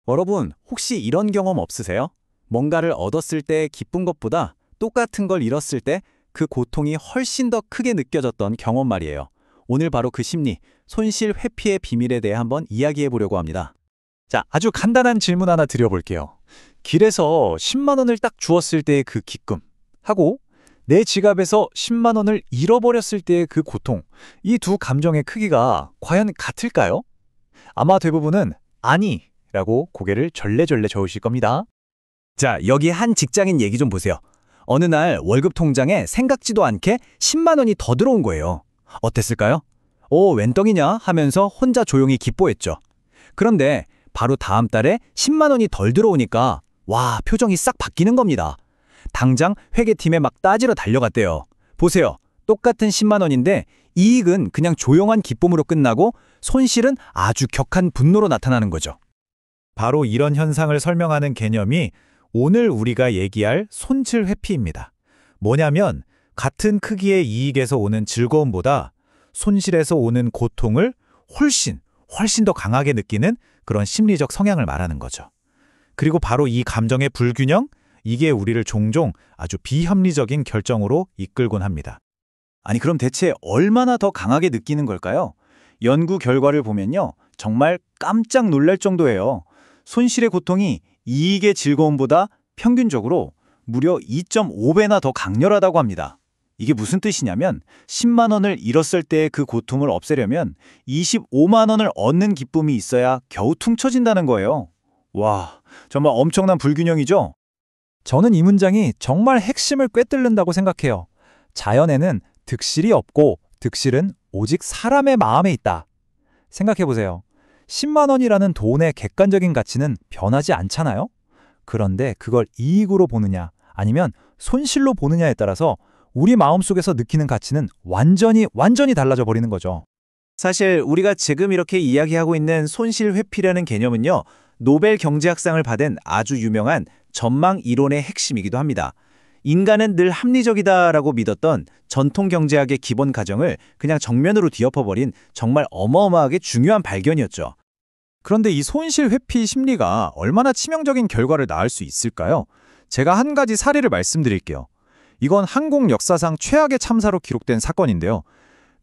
여러분, 혹시 이런 경험 없으세요? 뭔가를 얻었을 때 기쁜 것보다 똑같은 걸 잃었을 때 그 고통이 훨씬 더 크게 느껴졌던 경험 말이에요. 오늘 바로 그 심리, 손실 회피의 비밀에 대해 한번 이야기해 보려고 합니다. 자, 아주 간단한 질문 하나 드려볼게요. 길에서 10만 원을 딱 주었을 때의 그 기쁨 하고 내 지갑에서 10만 원을 잃어버렸을 때의 그 고통, 이 두 감정의 크기가 과연 같을까요? 아마 대부분은 아니라고 고개를 절레절레 저으실 겁니다. 자, 여기 한 직장인 얘기 좀 보세요. 어느 날 월급 통장에 생각지도 않게 10만 원이 더 들어온 거예요. 어땠을까요? 웬 떡이냐 하면서 혼자 조용히 기뻐했죠. 그런데 바로 다음 달에 10만 원이 덜 들어오니까 와, 표정이 싹 바뀌는 겁니다. 당장 회계팀에 막 따지러 달려갔대요. 보세요. 똑같은 10만 원인데 이익은 그냥 조용한 기쁨으로 끝나고 손실은 아주 격한 분노로 나타나는 거죠. 바로 이런 현상을 설명하는 개념이 오늘 우리가 얘기할 손실 회피입니다. 뭐냐면 같은 크기의 이익에서 오는 즐거움보다 손실에서 오는 고통을 훨씬 더 강하게 느끼는 그런 심리적 성향을 말하는 거죠. 그리고 바로 이 감정의 불균형, 이게 우리를 종종 아주 비합리적인 결정으로 이끌곤 합니다. 아니, 그럼 대체 얼마나 더 강하게 느끼는 걸까요? 연구 결과를 보면요, 정말 깜짝 놀랄 정도예요. 손실의 고통이 이익의 즐거움보다 평균적으로 무려 2.5배나 더 강렬하다고 합니다. 이게 무슨 뜻이냐면 10만 원을 잃었을 때의 그 고통을 없애려면 25만 원을 얻는 기쁨이 있어야 겨우 퉁쳐진다는 거예요. 와, 정말 엄청난 불균형이죠? 저는 이 문장이 정말 핵심을 꿰뚫는다고 생각해요. 자연에는 득실이 없고 득실은 오직 사람의 마음에 있다. 생각해보세요. 10만 원이라는 돈의 객관적인 가치는 변하지 않잖아요? 그런데 그걸 이익으로 보느냐 아니면 손실로 보느냐에 따라서 우리 마음속에서 느끼는 가치는 완전히 달라져 버리는 거죠. 사실 우리가 지금 이렇게 이야기하고 있는 손실 회피라는 개념은요, 노벨 경제학상을 받은 아주 유명한 전망 이론의 핵심이기도 합니다. 인간은 늘 합리적이다라고 믿었던 전통 경제학의 기본 가정을 그냥 정면으로 뒤엎어버린 정말 어마어마하게 중요한 발견이었죠. 그런데 이 손실 회피 심리가 얼마나 치명적인 결과를 낳을 수 있을까요? 제가 한 가지 사례를 말씀드릴게요. 이건 항공 역사상 최악의 참사로 기록된 사건인데요.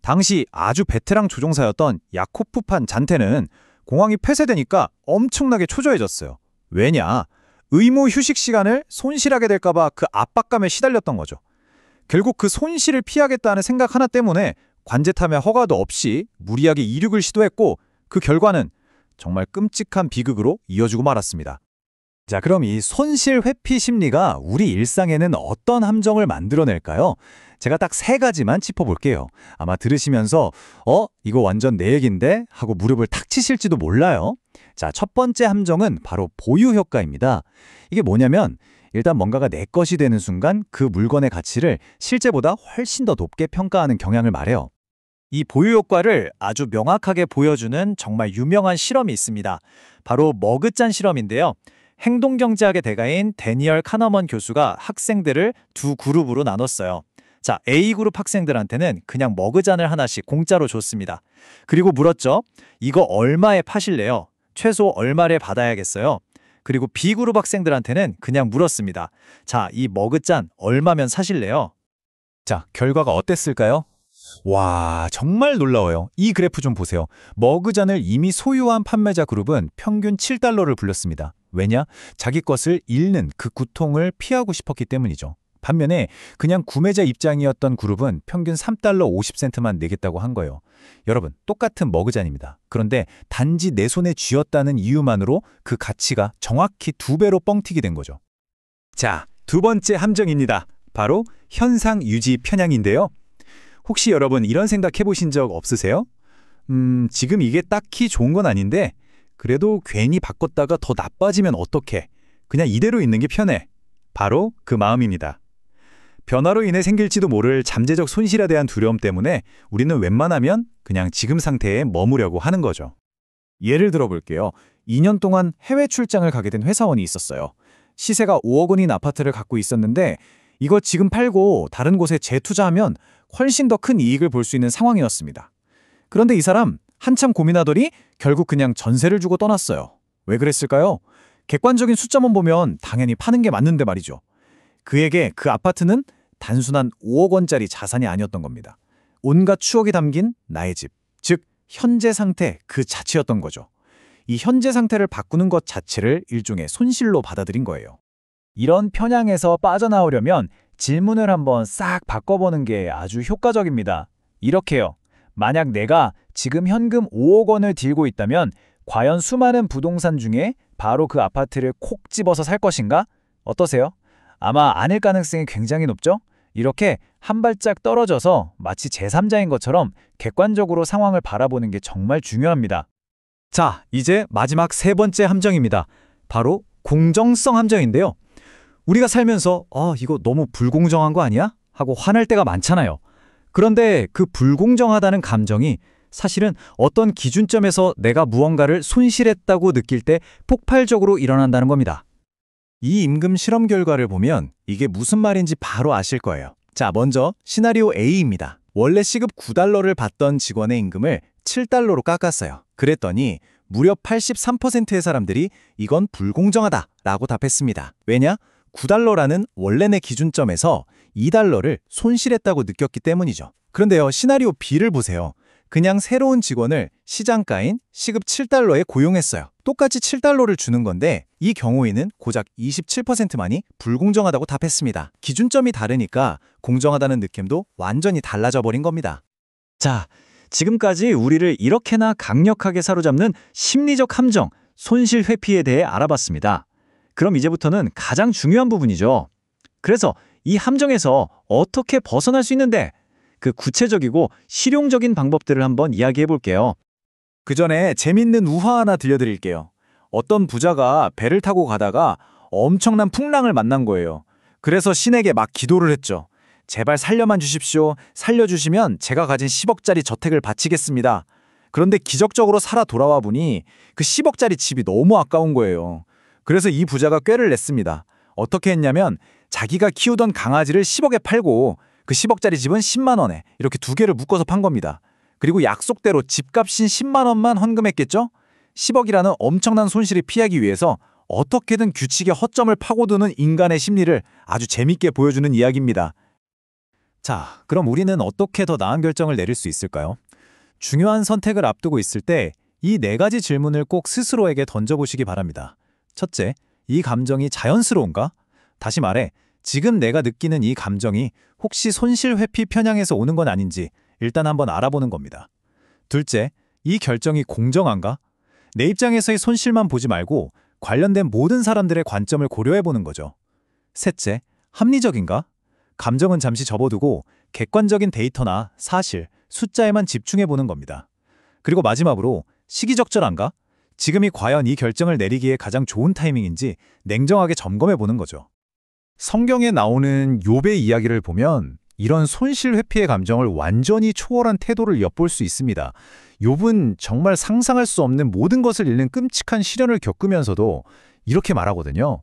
당시 아주 베테랑 조종사였던 야코프판 잔테는 공항이 폐쇄되니까 엄청나게 초조해졌어요. 왜냐? 의무 휴식 시간을 손실하게 될까봐 그 압박감에 시달렸던 거죠. 결국 그 손실을 피하겠다는 생각 하나 때문에 관제탑의 허가도 없이 무리하게 이륙을 시도했고 그 결과는 정말 끔찍한 비극으로 이어지고 말았습니다. 자, 그럼 이 손실 회피 심리가 우리 일상에는 어떤 함정을 만들어낼까요? 제가 딱 3가지만 짚어볼게요. 아마 들으시면서 이거 완전 내 얘긴데? 하고 무릎을 탁 치실지도 몰라요. 자, 첫 번째 함정은 바로 보유 효과입니다. 이게 뭐냐면 일단 뭔가가 내 것이 되는 순간 그 물건의 가치를 실제보다 훨씬 더 높게 평가하는 경향을 말해요. 이 보유 효과를 아주 명확하게 보여주는 정말 유명한 실험이 있습니다. 바로 머그잔 실험인데요. 행동경제학의 대가인 데니얼 카너먼 교수가 학생들을 두 그룹으로 나눴어요. 자, A그룹 학생들한테는 그냥 머그잔을 하나씩 공짜로 줬습니다. 그리고 물었죠. 이거 얼마에 파실래요? 최소 얼마를 받아야겠어요? 그리고 B그룹 학생들한테는 그냥 물었습니다. 자, 이 머그잔 얼마면 사실래요? 자, 결과가 어땠을까요? 와, 정말 놀라워요. 이 그래프 좀 보세요. 머그잔을 이미 소유한 판매자 그룹은 평균 7달러를 불렸습니다. 왜냐? 자기 것을 잃는 그 고통을 피하고 싶었기 때문이죠. 반면에 그냥 구매자 입장이었던 그룹은 평균 3달러 50센트만 내겠다고 한 거예요. 여러분, 똑같은 머그잔입니다. 그런데 단지 내 손에 쥐었다는 이유만으로 그 가치가 정확히 2배로 뻥튀기 된 거죠. 자, 두 번째 함정입니다. 바로 현상 유지 편향인데요. 혹시 여러분 이런 생각 해보신 적 없으세요? 지금 이게 딱히 좋은 건 아닌데 그래도 괜히 바꿨다가 더 나빠지면 어떡해? 그냥 이대로 있는 게 편해. 바로 그 마음입니다. 변화로 인해 생길지도 모를 잠재적 손실에 대한 두려움 때문에 우리는 웬만하면 그냥 지금 상태에 머무려고 하는 거죠. 예를 들어 볼게요. 2년 동안 해외 출장을 가게 된 회사원이 있었어요. 시세가 5억 원인 아파트를 갖고 있었는데 이거 지금 팔고 다른 곳에 재투자하면 훨씬 더 큰 이익을 볼 수 있는 상황이었습니다. 그런데 이 사람 한참 고민하더니 결국 그냥 전세를 주고 떠났어요. 왜 그랬을까요? 객관적인 숫자만 보면 당연히 파는 게 맞는데 말이죠. 그에게 그 아파트는 단순한 5억 원짜리 자산이 아니었던 겁니다. 온갖 추억이 담긴 나의 집, 즉 현재 상태 그 자체였던 거죠. 이 현재 상태를 바꾸는 것 자체를 일종의 손실로 받아들인 거예요. 이런 편향에서 빠져나오려면 질문을 한번 싹 바꿔보는 게 아주 효과적입니다. 이렇게요. 만약 내가 지금 현금 5억 원을 들고 있다면 과연 수많은 부동산 중에 바로 그 아파트를 콕 집어서 살 것인가? 어떠세요? 아마 아닐 가능성이 굉장히 높죠? 이렇게 한 발짝 떨어져서 마치 제3자인 것처럼 객관적으로 상황을 바라보는 게 정말 중요합니다. 자, 이제 마지막 세 번째 함정입니다. 바로 공정성 함정인데요. 우리가 살면서 이거 너무 불공정한 거 아니야? 하고 화날 때가 많잖아요. 그런데 그 불공정하다는 감정이 사실은 어떤 기준점에서 내가 무언가를 손실했다고 느낄 때 폭발적으로 일어난다는 겁니다. 이 임금 실험 결과를 보면 이게 무슨 말인지 바로 아실 거예요. 자, 먼저 시나리오 A입니다. 원래 시급 9달러를 받던 직원의 임금을 7달러로 깎았어요. 그랬더니 무려 83%의 사람들이 이건 불공정하다라고 답했습니다. 왜냐? 9달러라는 원래 내 기준점에서 2달러를 손실했다고 느꼈기 때문이죠. 그런데요, 시나리오 B를 보세요. 그냥 새로운 직원을 시장가인 시급 7달러에 고용했어요. 똑같이 7달러를 주는 건데 이 경우에는 고작 27%만이 불공정하다고 답했습니다. 기준점이 다르니까 공정하다는 느낌도 완전히 달라져 버린 겁니다. 자, 지금까지 우리를 이렇게나 강력하게 사로잡는 심리적 함정, 손실 회피에 대해 알아봤습니다. 그럼 이제부터는 가장 중요한 부분이죠. 그래서 이 함정에서 어떻게 벗어날 수 있는데 그 구체적이고 실용적인 방법들을 한번 이야기해 볼게요. 그 전에 재밌는 우화 하나 들려드릴게요. 어떤 부자가 배를 타고 가다가 엄청난 풍랑을 만난 거예요. 그래서 신에게 막 기도를 했죠. 제발 살려만 주십시오. 살려주시면 제가 가진 10억짜리 저택을 바치겠습니다. 그런데 기적적으로 살아 돌아와 보니 그 10억짜리 집이 너무 아까운 거예요. 그래서 이 부자가 꾀를 냈습니다. 어떻게 했냐면 자기가 키우던 강아지를 10억에 팔고 그 10억짜리 집은 10만 원에 이렇게 두 개를 묶어서 판 겁니다. 그리고 약속대로 집값인 10만 원만 헌금했겠죠? 10억이라는 엄청난 손실을 피하기 위해서 어떻게든 규칙의 허점을 파고드는 인간의 심리를 아주 재밌게 보여주는 이야기입니다. 자, 그럼 우리는 어떻게 더 나은 결정을 내릴 수 있을까요? 중요한 선택을 앞두고 있을 때 이 네 가지 질문을 꼭 스스로에게 던져보시기 바랍니다. 첫째, 이 감정이 자연스러운가? 다시 말해, 지금 내가 느끼는 이 감정이 혹시 손실 회피 편향에서 오는 건 아닌지 일단 한번 알아보는 겁니다. 둘째, 이 결정이 공정한가? 내 입장에서의 손실만 보지 말고 관련된 모든 사람들의 관점을 고려해보는 거죠. 셋째, 합리적인가? 감정은 잠시 접어두고 객관적인 데이터나 사실, 숫자에만 집중해보는 겁니다. 그리고 마지막으로 시기적절한가? 지금이 과연 이 결정을 내리기에 가장 좋은 타이밍인지 냉정하게 점검해보는 거죠. 성경에 나오는 욥의 이야기를 보면 이런 손실 회피의 감정을 완전히 초월한 태도를 엿볼 수 있습니다. 욥은 정말 상상할 수 없는 모든 것을 잃는 끔찍한 시련을 겪으면서도 이렇게 말하거든요.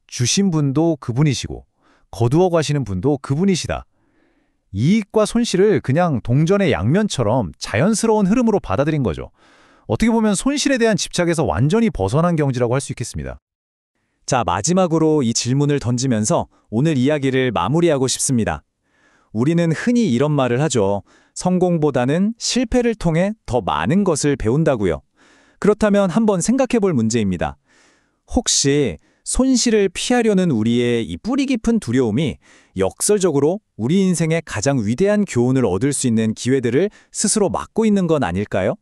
주신 분도 그분이시고 거두어 가시는 분도 그분이시다. 이익과 손실을 그냥 동전의 양면처럼 자연스러운 흐름으로 받아들인 거죠. 어떻게 보면 손실에 대한 집착에서 완전히 벗어난 경지라고 할 수 있겠습니다. 자, 마지막으로 이 질문을 던지면서 오늘 이야기를 마무리하고 싶습니다. 우리는 흔히 이런 말을 하죠. 성공보다는 실패를 통해 더 많은 것을 배운다고요. 그렇다면 한번 생각해 볼 문제입니다. 혹시 손실을 피하려는 우리의 이 뿌리 깊은 두려움이 역설적으로 우리 인생의 가장 위대한 교훈을 얻을 수 있는 기회들을 스스로 막고 있는 건 아닐까요?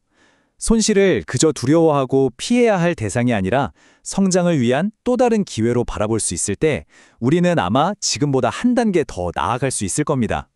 손실을 그저 두려워하고 피해야 할 대상이 아니라 성장을 위한 또 다른 기회로 바라볼 수 있을 때 우리는 아마 지금보다 한 단계 더 나아갈 수 있을 겁니다.